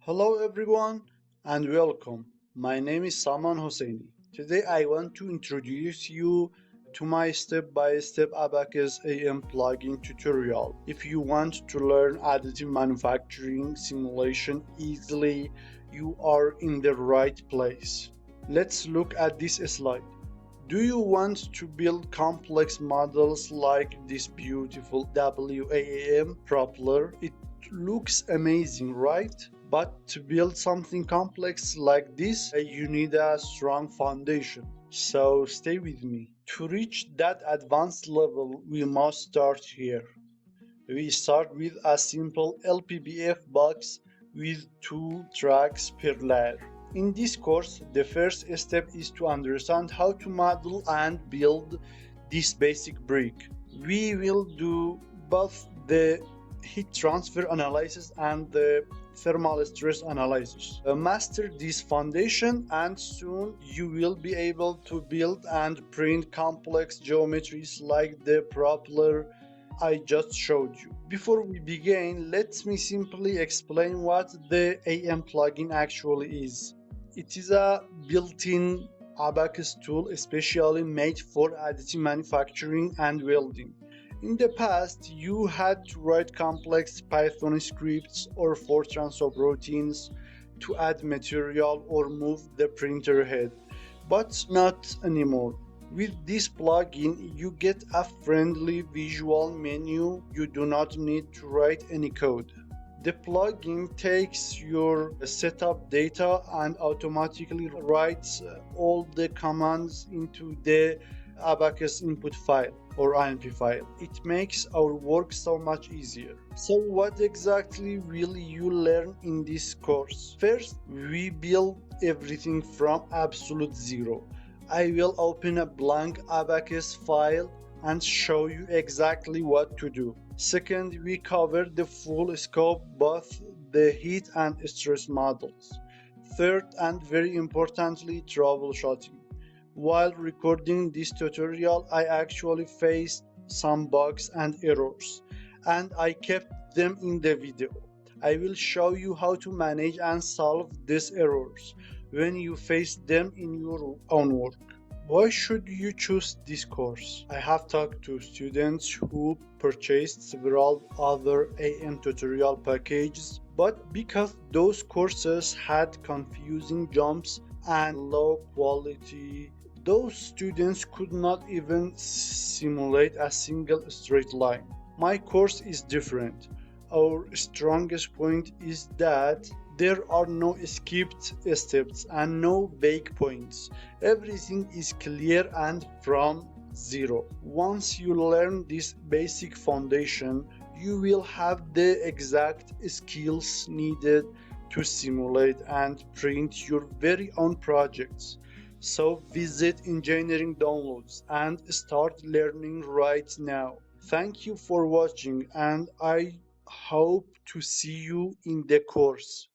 Hello everyone and welcome. My name is Saman Hosseini. Today I want to introduce you to my step-by-step Abaqus AM plugin tutorial. If you want to learn additive manufacturing simulation easily, you are in the right place. Let's look at this slide. Do you want to build complex models like this beautiful WAAM propeller? It looks amazing, right? But to build something complex like this, you need a strong foundation. So stay with me. To reach that advanced level, we must start here. We start with a simple LPBF box with two tracks per layer. In this course, the first step is to understand how to model and build this basic brick. We will do both the heat transfer analysis and the thermal stress analysis. Master this foundation and soon you will be able to build and print complex geometries like the propeller I just showed you. Before we begin, let me simply explain what the AM plugin actually is. It is a built-in Abaqus tool especially made for additive manufacturing and welding. In the past, you had to write complex Python scripts or Fortran subroutines to add material or move the printer head, but not anymore. With this plugin, you get a friendly visual menu. You do not need to write any code. The plugin takes your setup data and automatically writes all the commands into the Abaqus input file or INP file. It makes our work so much easier. So what exactly will you learn in this course? First, we build everything from absolute zero. I will open a blank Abaqus file and show you exactly what to do. Second, we cover the full scope, both the heat and stress models. Third, and very importantly, troubleshooting. While recording this tutorial, I actually faced some bugs and errors, and I kept them in the video. I will show you how to manage and solve these errors when you face them in your own work. Why should you choose this course? I have talked to students who purchased several other AM tutorial packages, but because those courses had confusing jumps and low quality, those students could not even simulate a single straight line. My course is different. Our strongest point is that there are no skipped steps and no vague points. Everything is clear and from zero. Once you learn this basic foundation, you will have the exact skills needed to simulate and print your very own projects. So visit Engineering Downloads and start learning right now. Thank you for watching and I hope to see you in the course.